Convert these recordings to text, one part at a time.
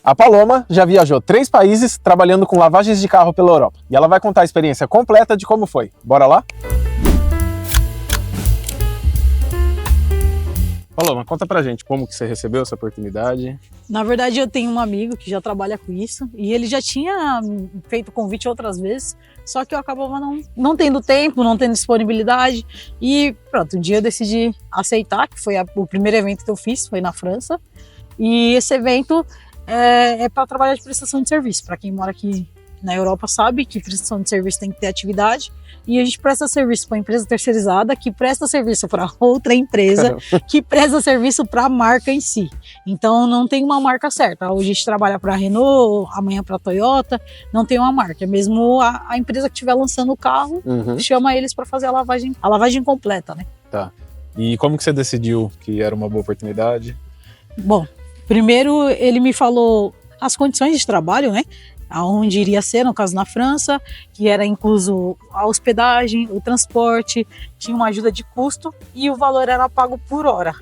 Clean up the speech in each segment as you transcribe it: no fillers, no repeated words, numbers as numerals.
A Paloma já viajou 3 países trabalhando com lavagens de carro pela Europa. E ela vai contar a experiência completa de como foi. Bora lá? Paloma, conta pra gente como que você recebeu essa oportunidade. Na verdade, eu tenho um amigo que já trabalha com isso e ele já tinha feito convite outras vezes, só que eu acabava não tendo tempo, não tendo disponibilidade e pronto, um dia eu decidi aceitar, que foi o primeiro evento que eu fiz, foi na França, e esse evento é para trabalhar de prestação de serviço. Para quem mora aqui na Europa sabe que prestação de serviço tem que ter atividade, e a gente presta serviço para empresa terceirizada, que presta serviço para outra empresa, que presta serviço para a marca em si. Então não tem uma marca certa. Hoje a gente trabalha para a Renault, amanhã para a Toyota, não tem uma marca. Mesmo a empresa que estiver lançando o carro, chama eles para fazer a lavagem completa, né? Tá. E como que você decidiu que era uma boa oportunidade? Bom, primeiro ele me falou as condições de trabalho, né? Aonde iria ser, no caso na França, que era incluso a hospedagem, o transporte, tinha uma ajuda de custo e o valor era pago por hora.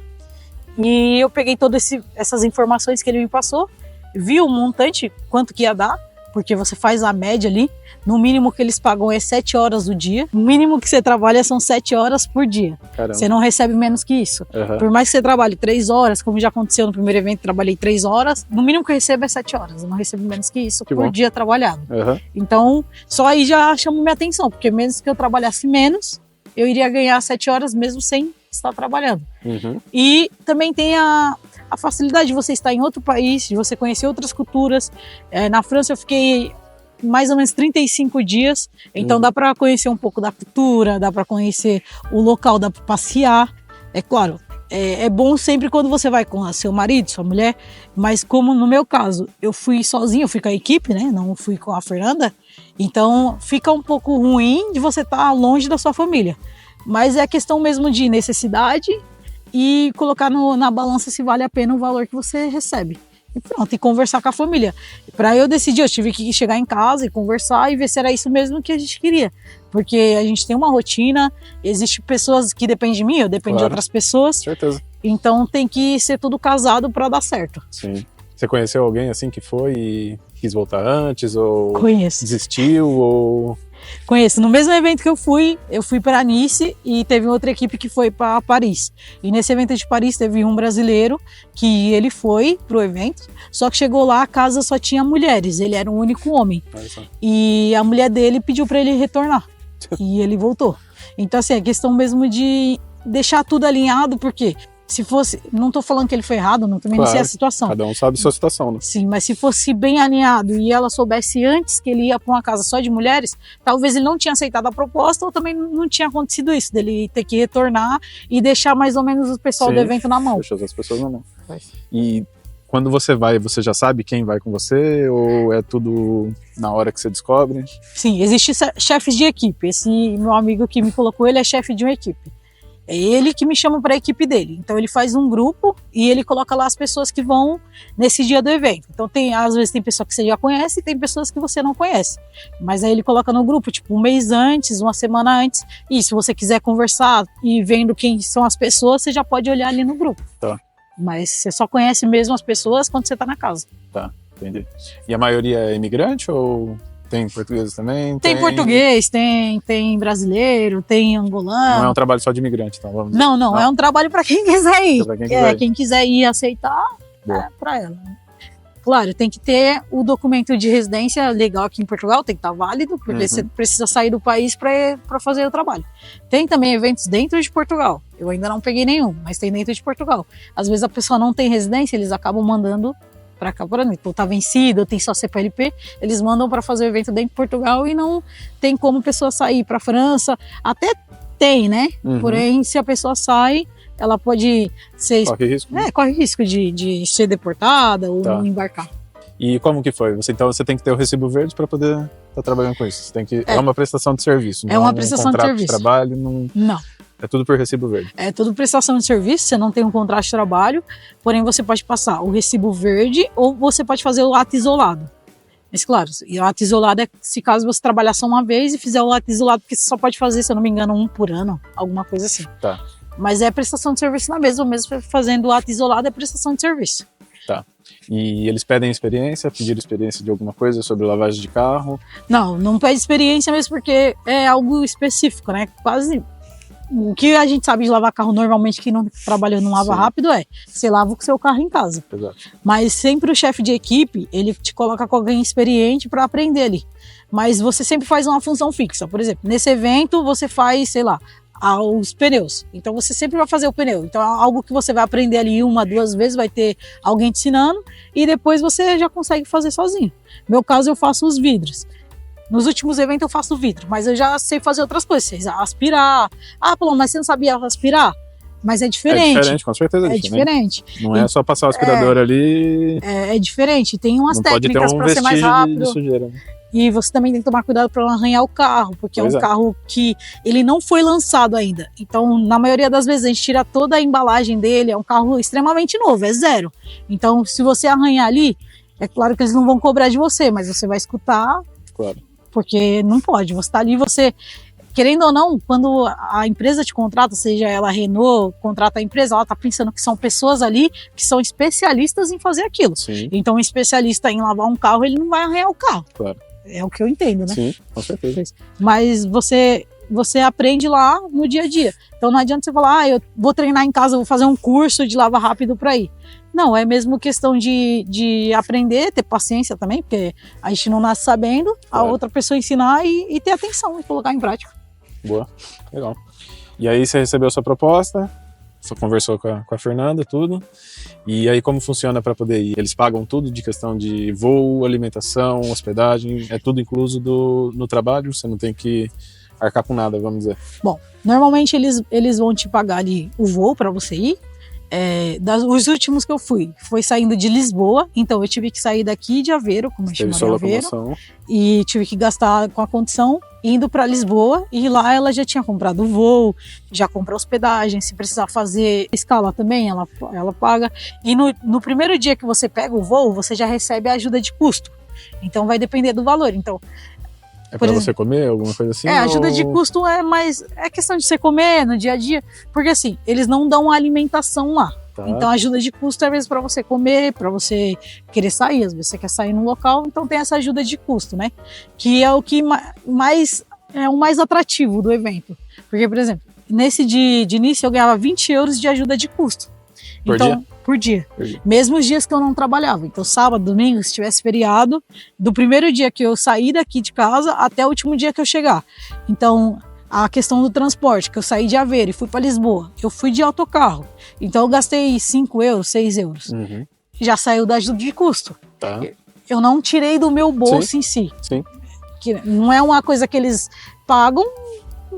E eu peguei todas essas informações que ele me passou, vi o montante, quanto que ia dar, porque você faz a média ali, no mínimo que eles pagam é 7 horas do dia, o mínimo que você trabalha são 7 horas por dia. Caramba. Você não recebe menos que isso. Por mais que você trabalhe 3 horas, como já aconteceu no primeiro evento, trabalhei 3 horas, no mínimo que eu recebo é 7 horas, eu não recebo menos que isso por dia trabalhado. Então, só aí já chama minha atenção, porque mesmo que eu trabalhasse menos, eu iria ganhar 7 horas mesmo sem estar trabalhando. E também tem a facilidade de você estar em outro país, de você conhecer outras culturas. Na França eu fiquei mais ou menos 35 dias, então dá para conhecer um pouco da cultura, dá para conhecer o local, dá para passear. É claro, é bom sempre quando você vai com seu marido, sua mulher, mas como no meu caso, eu fui sozinha, eu fui com a equipe, né? Não fui com a Fernanda, então fica um pouco ruim de você estar longe da sua família. Mas é questão mesmo de necessidade e colocar na balança se vale a pena o valor que você recebe. E pronto, e conversar com a família. Para eu decidir, eu tive que chegar em casa e conversar e ver se era isso mesmo que a gente queria. Porque a gente tem uma rotina, existem pessoas que dependem de mim, eu dependo de outras pessoas. Certeza. Então tem que ser tudo casado para dar certo. Sim. Você conheceu alguém assim que foi e quis voltar antes, ou desistiu, ou... Conheço. No mesmo evento que eu fui para Nice e teve outra equipe que foi para Paris. E nesse evento de Paris teve um brasileiro que ele foi pro evento, só que chegou lá, a casa só tinha mulheres, ele era o único homem. E a mulher dele pediu para ele retornar. E ele voltou. Então assim, é questão mesmo de deixar tudo alinhado, porque se fosse, não tô falando que ele foi errado, também não sei a situação. Cada um sabe a sua situação, né? Sim, mas se fosse bem alinhado e ela soubesse antes que ele ia para uma casa só de mulheres, talvez ele não tinha aceitado a proposta ou também não tinha acontecido isso, dele ter que retornar e deixar mais ou menos o pessoal do evento na mão. Deixa as pessoas na mão. E quando você vai, você já sabe quem vai com você ou é tudo na hora que você descobre? Sim, existem chefes de equipe. Esse meu amigo que me colocou, ele é chefe de uma equipe. É ele que me chama para a equipe dele. Então ele faz um grupo e ele coloca lá as pessoas que vão nesse dia do evento. Então às vezes tem pessoa que você já conhece e tem pessoas que você não conhece. Mas aí ele coloca no grupo, tipo, um mês antes, uma semana antes. E se você quiser conversar e vendo quem são as pessoas, você já pode olhar ali no grupo. Tá. Mas você só conhece mesmo as pessoas quando você tá na casa. Tá, entendi. E a maioria é imigrante ou... Tem português também? Tem português, tem brasileiro, tem angolano. Não é um trabalho só de imigrante, então vamos dizer. Não, é um trabalho para quem quiser ir. Quem quiser ir aceitar, para ela. Claro, tem que ter o documento de residência legal aqui em Portugal, tem que estar válido, porque você precisa sair do país para fazer o trabalho. Tem também eventos dentro de Portugal. Eu ainda não peguei nenhum, mas tem dentro de Portugal. Às vezes a pessoa não tem residência, eles acabam mandando para cá, por exemplo, tá vencido, tem só CPLP, eles mandam para fazer o evento dentro de Portugal e não tem como a pessoa sair para a França. Até tem, né? Porém, se a pessoa sai, ela pode ser... Corre risco. Corre risco de ser deportada ou não embarcar. E como que foi? Então você tem que ter o recibo verde para poder estar trabalhando com isso. Você tem que... É uma prestação de serviço. É uma prestação de serviço. De trabalho, não. É tudo por recibo verde. É tudo prestação de serviço, você não tem um contrato de trabalho, porém você pode passar o recibo verde ou você pode fazer o ato isolado. Mas claro, o ato isolado é se caso você trabalhar só uma vez e fizer o ato isolado, porque você só pode fazer, se eu não me engano, 1 por ano, alguma coisa assim. Tá. Mas é prestação de serviço na mesma, mesmo fazendo o ato isolado é prestação de serviço. Tá. E eles pedem experiência, pediram experiência de alguma coisa sobre lavagem de carro? Não pede experiência mesmo porque é algo específico, né? Quase o que a gente sabe de lavar carro normalmente, que não trabalha no lava rápido, você lava o seu carro em casa. Exato. Mas sempre o chefe de equipe, ele te coloca com alguém experiente para aprender ali. Mas você sempre faz uma função fixa. Por exemplo, nesse evento você faz, sei lá, os pneus. Então você sempre vai fazer o pneu. Então é algo que você vai aprender ali 1, 2 vezes, vai ter alguém te ensinando e depois você já consegue fazer sozinho. No meu caso, eu faço os vidros. Nos últimos eventos eu faço vidro, mas eu já sei fazer outras coisas. Aspirar. Ah, Paulo, mas você não sabia aspirar? Mas é diferente. É diferente, com certeza é diferente. Não é só passar o aspirador ali. É diferente. Tem umas não técnicas para ser mais rápido. De sujeira, né? E você também tem que tomar cuidado para não arranhar o carro, porque é um carro que ele não foi lançado ainda. Então, na maioria das vezes, a gente tira toda a embalagem dele. É um carro extremamente novo, é 0. Então, se você arranhar ali, é claro que eles não vão cobrar de você, mas você vai escutar. Claro. Porque não pode, você está ali, querendo ou não, quando a empresa te contrata, seja ela a Renault, contrata a empresa, ela está pensando que são pessoas ali que são especialistas em fazer aquilo. Sim. Então, um especialista em lavar um carro, ele não vai arranhar o carro. Claro. É o que eu entendo, né? Sim, com certeza. Mas você aprende lá no dia a dia. Então não adianta você falar, eu vou treinar em casa, vou fazer um curso de lava rápido para ir. Não, é mesmo questão de aprender, ter paciência também, porque a gente não nasce sabendo, a outra pessoa ensinar e ter atenção e colocar em prática. Boa, legal. E aí você recebeu a sua proposta, você conversou com a Fernanda, tudo. E aí como funciona para poder ir? Eles pagam tudo de questão de voo, alimentação, hospedagem, é tudo incluso no trabalho, você não tem que arcar com nada, vamos dizer. Bom, normalmente eles vão te pagar ali o voo para você ir. Os últimos que eu fui, foi saindo de Lisboa, então eu tive que sair daqui de Aveiro, como a gente chama de Aveiro, e tive que gastar com a condição indo para Lisboa, e lá ela já tinha comprado o voo, já comprou hospedagem, se precisar fazer escala também, ela paga, e no primeiro dia que você pega o voo, você já recebe a ajuda de custo, então vai depender do valor, então... É para você comer, alguma coisa assim? Ajuda de custo é questão de você comer no dia a dia, porque assim, eles não dão alimentação lá. Tá. Então ajuda de custo é às vezes para você comer, para você querer sair, às vezes você quer sair no local, então tem essa ajuda de custo, né? Que é o que é o mais atrativo do evento. Porque, por exemplo, nesse de início eu ganhava 20 euros de ajuda de custo. Por dia. Mesmo os dias que eu não trabalhava. Então, sábado, domingo, se tivesse feriado, do primeiro dia que eu saí daqui de casa até o último dia que eu chegar. Então, a questão do transporte, que eu saí de Aveiro e fui para Lisboa, eu fui de autocarro. Então, eu gastei 5 euros, 6 euros. Uhum. Já saiu da ajuda de custo. Tá. Eu não tirei do meu bolso em si. Sim. Que não é uma coisa que eles pagam,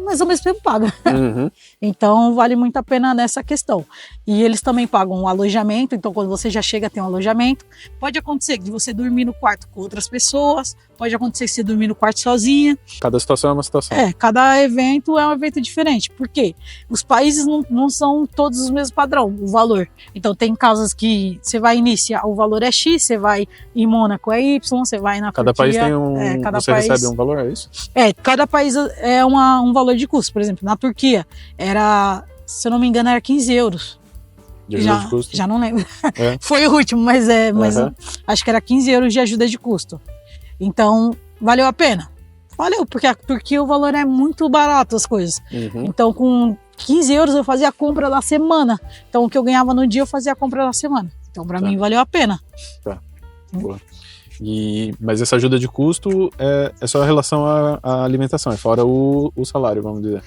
mas ao mesmo tempo paga. Uhum. Então vale muito a pena nessa questão. E eles também pagam um alojamento, então quando você já chega tem um alojamento. Pode acontecer de você dormir no quarto com outras pessoas, pode acontecer de você dormir no quarto sozinha. Cada situação é uma situação. Cada evento é um evento diferente. Por quê? Os países não são todos o mesmo padrão, o valor. Então tem casas que você vai iniciar, o valor é X, você vai em Mônaco é Y, você vai na Cada Turquia, país tem você recebe um valor, é isso? Cada país é um valor de custo. Por exemplo, na Turquia era, se eu não me engano, era 15 euros. De ajuda de custo? Já não lembro. Foi o último, mas acho que era 15 euros de ajuda de custo. Então, valeu a pena? Valeu, porque a Turquia o valor é muito barato as coisas. Uhum. Então, com 15 euros eu fazia a compra da semana. Então, o que eu ganhava no dia eu fazia a compra da semana. Então, para mim, valeu a pena. Tá, boa. Mas essa ajuda de custo é só em relação à alimentação, é fora o salário, vamos dizer.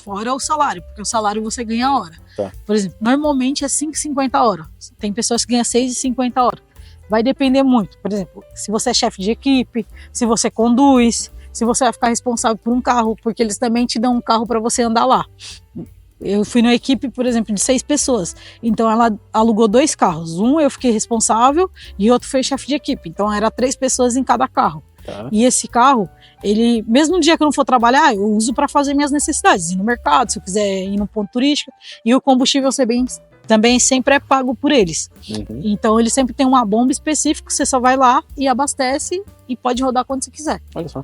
Fora o salário, porque o salário você ganha a hora. Tá. Por exemplo, normalmente é 5,50 a hora. Tem pessoas que ganham 6,50 a hora. Vai depender muito. Por exemplo, se você é chefe de equipe, se você conduz, se você vai ficar responsável por um carro, porque eles também te dão um carro para você andar lá. Eu fui numa equipe, por exemplo, de 6 pessoas. Então ela alugou 2 carros. Um eu fiquei responsável e outro foi chefe de equipe. Então era 3 pessoas em cada carro. Tá. E esse carro, ele, mesmo no dia que eu não for trabalhar, eu uso para fazer minhas necessidades. Ir no mercado, se eu quiser ir num ponto turístico. E o combustível também sempre é pago por eles. Uhum. Então ele sempre tem uma bomba específica, você só vai lá e abastece e pode rodar quando você quiser. Olha só.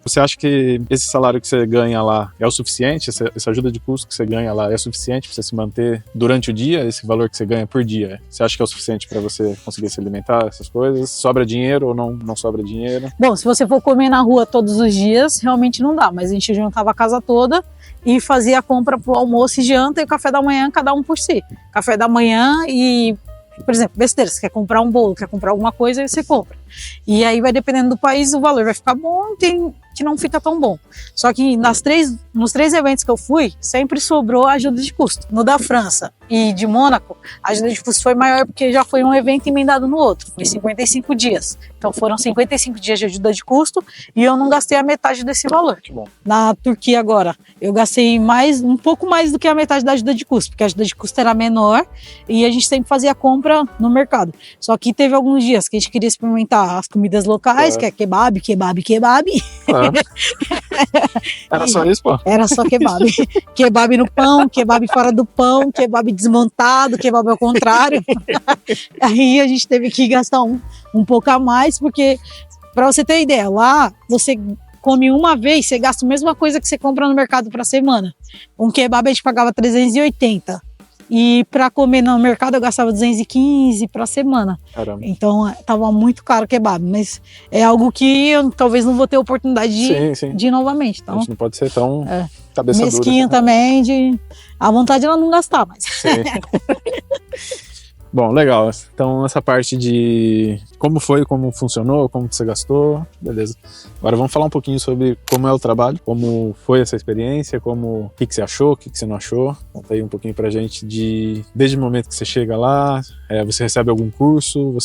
Você acha que esse salário que você ganha lá é o suficiente? Essa ajuda de custo que você ganha lá é suficiente para você se manter durante o dia? Esse valor que você ganha por dia, você acha que é o suficiente para você conseguir se alimentar, essas coisas? Sobra dinheiro ou não sobra dinheiro? Bom, se você for comer na rua todos os dias, realmente não dá, mas a gente juntava a casa toda e fazia a compra pro almoço e janta e o café da manhã, cada um por si. Café da manhã e, por exemplo, besteira, você quer comprar um bolo, quer comprar alguma coisa, aí você compra. E aí vai dependendo do país, o valor vai ficar bom, tem que não fica tão bom. Só que nos três eventos que eu fui, sempre sobrou a ajuda de custo. No da França e de Mônaco, a ajuda de custo foi maior porque já foi um evento emendado no outro, foi 55 dias. Então foram 55 dias de ajuda de custo e eu não gastei a metade desse valor. Que bom. Na Turquia agora, eu gastei um pouco mais do que a metade da ajuda de custo, porque a ajuda de custo era menor e a gente sempre fazia compra no mercado. Só que teve alguns dias que a gente queria experimentar as comidas locais, que é kebab. Era só isso, pô? Era só kebab. Kebab no pão, kebab fora do pão, kebab desmontado, kebab ao contrário. Aí a gente teve que gastar um pouco a mais, porque, pra você ter ideia, lá você come uma vez, você gasta a mesma coisa que você compra no mercado pra semana. Um kebab a gente pagava 380. E para comer no mercado eu gastava 215 para semana. Caramba. Então tava muito caro o kebab, mas é algo que eu talvez não vou ter oportunidade de ir novamente. Então, a gente não pode ser tão cabeça mesquinho dura, também, a vontade ela não gastar mais. Sim. Bom, legal. Então essa parte de como foi, como funcionou, como você gastou, beleza. Agora vamos falar um pouquinho sobre como é o trabalho, como foi essa experiência, o que você achou, o que você não achou. Conta aí um pouquinho pra gente desde o momento que você chega lá, você recebe algum curso,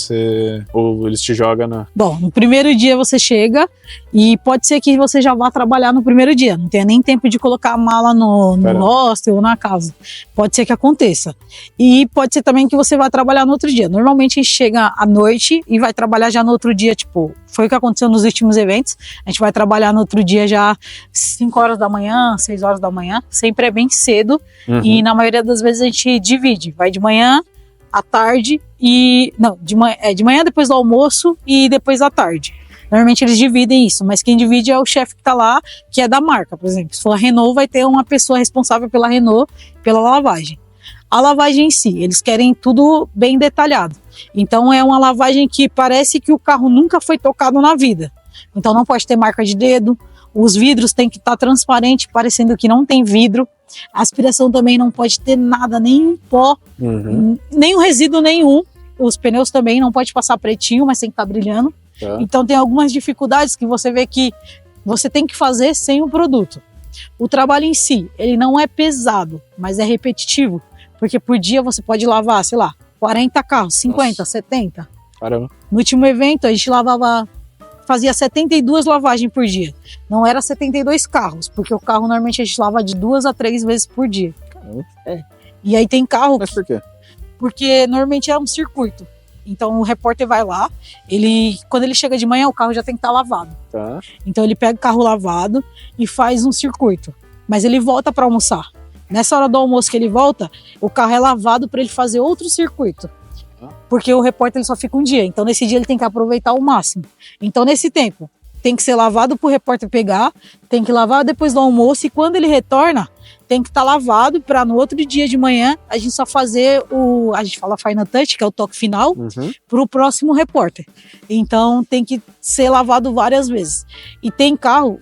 ou eles te jogam na... Bom, no primeiro dia você chega e pode ser que você já vá trabalhar no primeiro dia, não tenha nem tempo de colocar a mala no hostel ou na casa. Pode ser que aconteça. E pode ser também que você vá trabalhar no outro dia. Normalmente a gente chega à noite e vai trabalhar já no outro dia, tipo, foi o que aconteceu nos últimos eventos. A gente vai trabalhar no outro dia já 5 horas da manhã, 6 horas da manhã, sempre é bem cedo. E na maioria das vezes a gente divide, vai de manhã, à tarde e... Não, de manhã depois do almoço e depois à tarde. Normalmente eles dividem isso, mas quem divide é o chefe que tá lá, que é da marca, por exemplo. Se for a Renault, vai ter uma pessoa responsável pela Renault, pela lavagem. A lavagem em si, eles querem tudo bem detalhado. Então é uma lavagem que parece que o carro nunca foi tocado na vida. Então não pode ter marca de dedo, os vidros têm que estar transparentes, parecendo que não tem vidro. A aspiração também não pode ter nada, nem pó, nenhum resíduo nenhum. Os pneus também não pode passar pretinho, mas tem que estar brilhando. Então tem algumas dificuldades que você vê que você tem que fazer sem o produto. O trabalho em si, ele não é pesado, mas é repetitivo. Porque por dia você pode lavar, sei lá, 40 carros, 50, 70. Caramba. No último evento a gente fazia 72 lavagens por dia. Não era 72 carros, porque o carro normalmente a gente lava de 2 a 3 vezes por dia. Caramba. E aí tem carro... Mas por quê? Porque normalmente é um circuito. Então o repórter vai lá, quando ele chega de manhã o carro já tem que estar lavado. Tá. Então ele pega o carro lavado e faz um circuito. Mas ele volta para almoçar. Nessa hora do almoço que ele volta, o carro é lavado para ele fazer outro circuito. Porque o repórter ele só fica um dia. Então nesse dia ele tem que aproveitar ao máximo. Então nesse tempo tem que ser lavado para o repórter pegar, tem que lavar depois do almoço e quando ele retorna, tem que estar lavado para no outro dia de manhã a gente só fazer a gente fala final touch, que é o toque final, para o próximo repórter. Então tem que ser lavado várias vezes. E tem carro,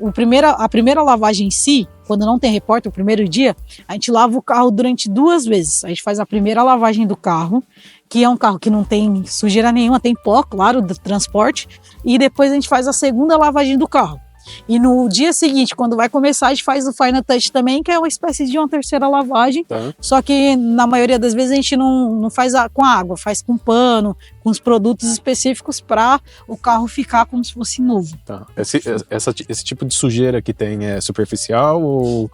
a primeira lavagem em si, quando não tem repórter, o primeiro dia, a gente lava o carro durante 2 vezes. A gente faz a primeira lavagem do carro, que é um carro que não tem sujeira nenhuma, tem pó, claro, do transporte, e depois a gente faz a segunda lavagem do carro. E no dia seguinte, quando vai começar, a gente faz o final touch também, que é uma espécie de uma terceira lavagem. Só que na maioria das vezes a gente não faz com água, faz com pano, com os produtos específicos para o carro ficar como se fosse novo. Esse tipo de sujeira que tem é superficial ou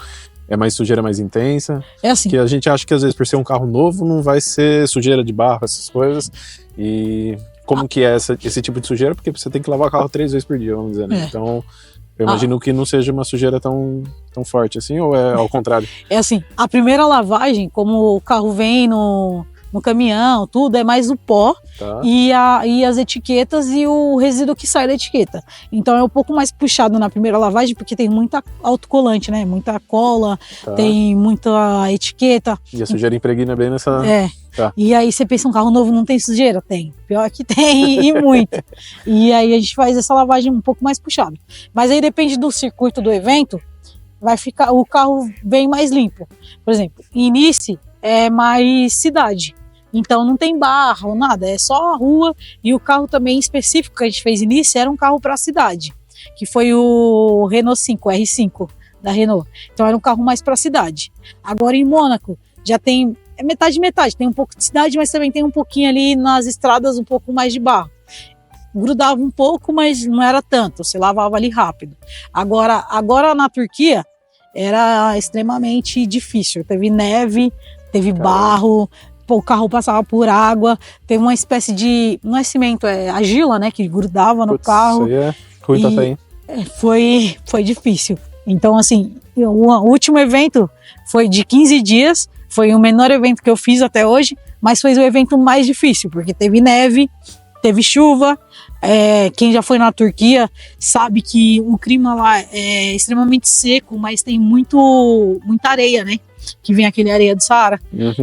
é mais sujeira mais intensa? É assim. Que a gente acha que às vezes por ser um carro novo não vai ser sujeira de barro, essas coisas. E como que é esse tipo de sujeira? Porque você tem que lavar o carro 3 vezes por dia, vamos dizer, né? Então eu imagino que não seja uma sujeira tão forte assim, ou é ao contrário? É assim, a primeira lavagem, como o carro vem no no caminhão, tudo, é mais o pó e as etiquetas e o resíduo que sai da etiqueta. Então é um pouco mais puxado na primeira lavagem, porque tem muita autocolante, né? Muita cola, tem muita etiqueta. E a sujeira impregna bem nessa... E aí você pensa, um carro novo não tem sujeira? Tem. Pior que tem, e muito. E aí a gente faz essa lavagem um pouco mais puxada. Mas aí depende do circuito do evento, vai ficar, o carro vem mais limpo. Por exemplo, início é mais cidade, então não tem barra ou nada, é só a rua. E o carro também específico que a gente fez início era um carro para cidade, que foi o Renault 5, R5 da Renault. Então era um carro mais para cidade. Agora em Mônaco já tem metade, tem um pouco de cidade, mas também tem um pouquinho ali nas estradas um pouco mais de barro. Grudava um pouco, mas não era tanto, você lavava ali rápido. Agora na Turquia era extremamente difícil, teve neve, teve barro, o carro passava por água, teve uma espécie de, não é cimento, é argila, né, que grudava no carro. Isso aí é ruim também. Foi difícil. Então assim, o último evento foi de 15 dias, foi o menor evento que eu fiz até hoje, mas foi o evento mais difícil, porque teve neve, teve chuva. Quem já foi na Turquia sabe que o clima lá é extremamente seco, mas tem muita areia, né? Que vem aquele areia do Saara.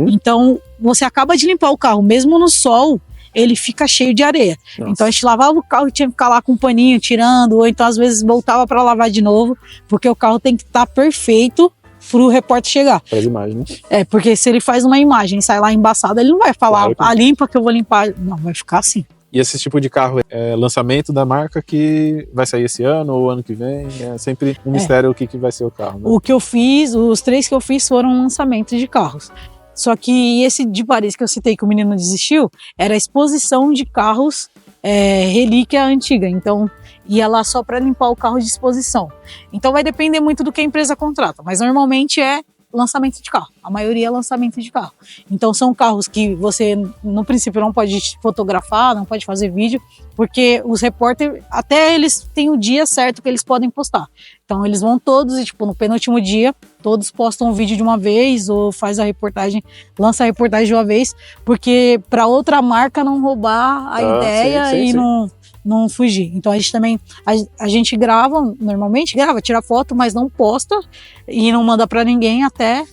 Então você acaba de limpar o carro, mesmo no sol, ele fica cheio de areia. Nossa. Então a gente lavava o carro e tinha que ficar lá com um paninho tirando, ou então às vezes voltava para lavar de novo, porque o carro tem que estar perfeito para o repórter chegar. Para as imagens. Porque se ele faz uma imagem e sai lá embaçada, ele não vai falar, limpa que eu vou limpar. Não, vai ficar assim. E esse tipo de carro é lançamento da marca que vai sair esse ano ou ano que vem? É sempre um mistério o que vai ser o carro. Né? O que eu fiz, os 3 que eu fiz foram lançamentos de carros. Só que esse de Paris que eu citei que o menino desistiu, era a exposição de carros relíquia antiga. Então ia lá só para limpar o carro de exposição. Então vai depender muito do que a empresa contrata, mas normalmente é lançamento de carro, a maioria é lançamento de carro. Então são carros que você no princípio não pode fotografar, não pode fazer vídeo, porque os repórteres, até eles têm o dia certo que eles podem postar. Então eles vão todos e tipo no penúltimo dia, todos postam um vídeo de uma vez ou faz a reportagem, lança a reportagem de uma vez, porque para outra marca não roubar a ideia e não fugir. Então a gente também, a gente grava, normalmente grava, tira foto, mas não posta e não manda para ninguém até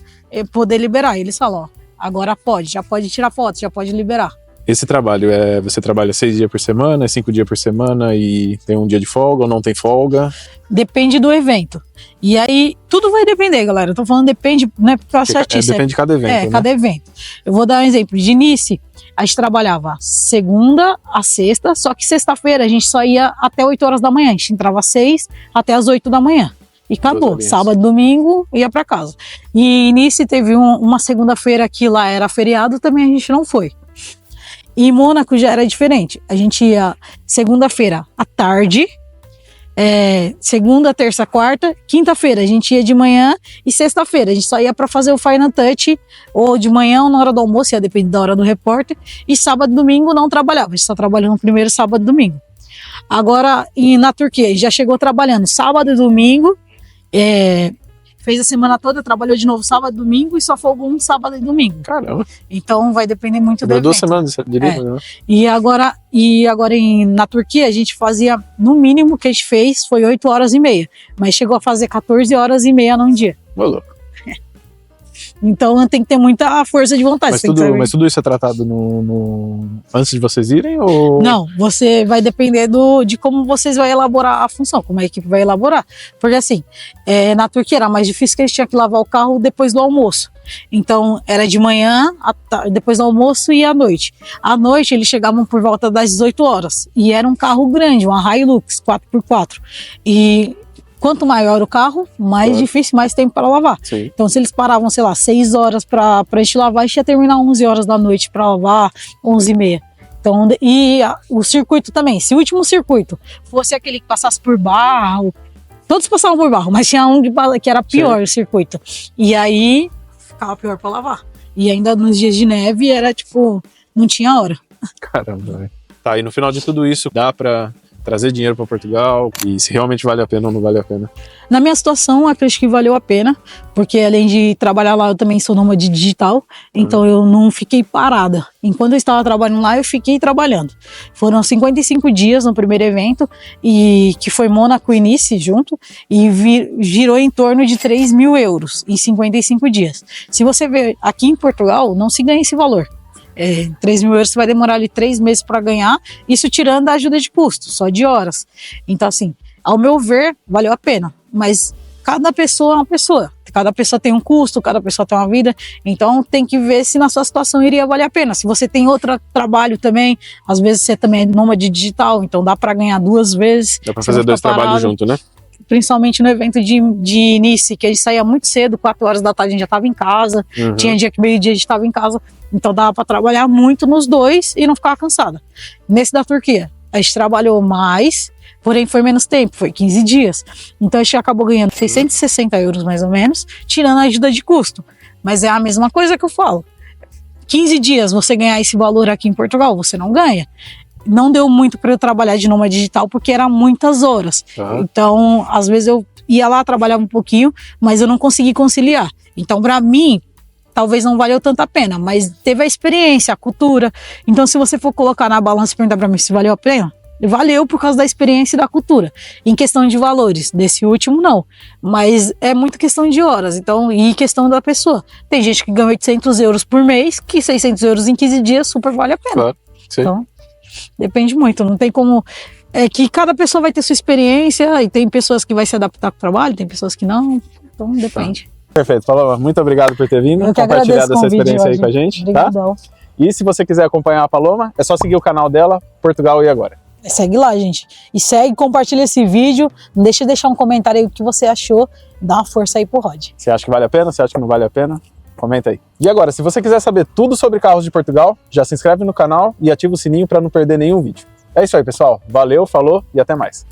poder liberar. Eles falam, ó, agora já pode tirar foto, já pode liberar. Esse trabalho, você trabalha 6 dias por semana, 5 dias por semana e tem um dia de folga ou não tem folga? Depende do evento. E aí, tudo vai depender, galera. Eu tô falando depende, não é porque eu acho artista. Depende de cada evento, né? Cada evento. Eu vou dar um exemplo. De início, a gente trabalhava segunda a sexta, só que sexta-feira a gente só ia até 8 horas da manhã. A gente entrava às 6 até às 8 da manhã. E acabou. Sábado, domingo, ia para casa. E início teve uma segunda-feira que lá era feriado, também a gente não foi. E em Mônaco já era diferente. A gente ia segunda-feira à tarde, segunda, terça, quarta, quinta-feira a gente ia de manhã e sexta-feira a gente só ia para fazer o final touch ou de manhã ou na hora do almoço, ia depender da hora do repórter, e sábado e domingo não trabalhava, a gente só trabalhou no primeiro sábado e domingo. Agora na Turquia a gente já chegou trabalhando sábado e domingo, fez a semana toda, trabalhou de novo sábado e domingo e só folgou um sábado e domingo. Caramba. Então vai depender muito do evento. 2 semanas, diria, né? E agora na Turquia a gente fazia, no mínimo que a gente fez foi 8 horas e meia, mas chegou a fazer 14 horas e meia num dia. Ô, louco. Então tem que ter muita força de vontade. Mas tudo isso é tratado antes de vocês irem? Ou... Não, você vai depender de como vocês vão elaborar a função, como a equipe vai elaborar. Porque assim, na Turquia era mais difícil que eles tinham que lavar o carro depois do almoço. Então era de manhã, depois do almoço e à noite. À noite eles chegavam por volta das 18 horas. E era um carro grande, uma Hilux 4x4. E quanto maior o carro, mais difícil, mais tempo para lavar. Sim. Então, se eles paravam, sei lá, 6 horas para a gente lavar, a gente ia terminar 11 horas da noite para lavar, 11h30. Então, o circuito também. Se o último circuito fosse aquele que passasse por barro, todos passavam por barro, mas tinha um que era pior o circuito. E aí, ficava pior para lavar. E ainda nos dias de neve, era tipo, não tinha hora. Caramba, velho. Tá, e no final de tudo isso, dá para trazer dinheiro para Portugal e se realmente vale a pena ou não vale a pena. Na minha situação, eu acredito que valeu a pena, porque além de trabalhar lá, eu também sou nômade digital, então eu não fiquei parada. Enquanto eu estava trabalhando lá, eu fiquei trabalhando. Foram 55 dias no primeiro evento, e que foi Mônaco e Nice junto, e girou em torno de 3 mil euros em 55 dias. Se você ver aqui em Portugal, não se ganha esse valor. 3 mil euros você vai demorar ali 3 meses para ganhar, isso tirando a ajuda de custo, só de horas. Então assim, ao meu ver, valeu a pena, mas cada pessoa é uma pessoa, cada pessoa tem um custo, cada pessoa tem uma vida, então tem que ver se na sua situação iria valer a pena. Se você tem outro trabalho também, às vezes você também é nômade digital, então dá para ganhar 2 vezes. Dá para fazer 2 trabalhos junto, né? Principalmente no evento de Nice, que a gente saía muito cedo, 4 horas da tarde a gente já estava em casa, tinha dia que meio-dia a gente estava em casa, então dava para trabalhar muito nos dois e não ficava cansada. Nesse da Turquia, a gente trabalhou mais, porém foi menos tempo, foi 15 dias, então a gente acabou ganhando 660 euros mais ou menos, tirando a ajuda de custo, mas é a mesma coisa que eu falo, 15 dias você ganhar esse valor aqui em Portugal, você não ganha. Não deu muito para eu trabalhar de nômade digital porque eram muitas horas. Então, às vezes eu ia lá, trabalhava um pouquinho, mas eu não consegui conciliar. Então, para mim, talvez não valeu tanta pena, mas teve a experiência, a cultura. Então, se você for colocar na balança e perguntar para mim se valeu a pena, valeu por causa da experiência e da cultura. Em questão de valores, desse último não, mas é muito questão de horas, então, e questão da pessoa. Tem gente que ganha 800 euros por mês, que 600 euros em 15 dias super vale a pena. Claro, sim. Então, depende muito, não tem como. É que cada pessoa vai ter sua experiência e tem pessoas que vai se adaptar com o trabalho, tem pessoas que não, então depende. Perfeito, Paloma, muito obrigado por ter vindo, compartilhado essa experiência aí com a gente. Obrigadão. Tá? E se você quiser acompanhar a Paloma, é só seguir o canal dela, Portugal e Agora. Segue lá, gente. E segue, compartilha esse vídeo, não deixa de deixar um comentário aí o que você achou, dá uma força aí pro Rod. Você acha que vale a pena? Você acha que não vale a pena? Comenta aí. E agora, se você quiser saber tudo sobre carros de Portugal, já se inscreve no canal e ativa o sininho para não perder nenhum vídeo. É isso aí, pessoal. Valeu, falou e até mais.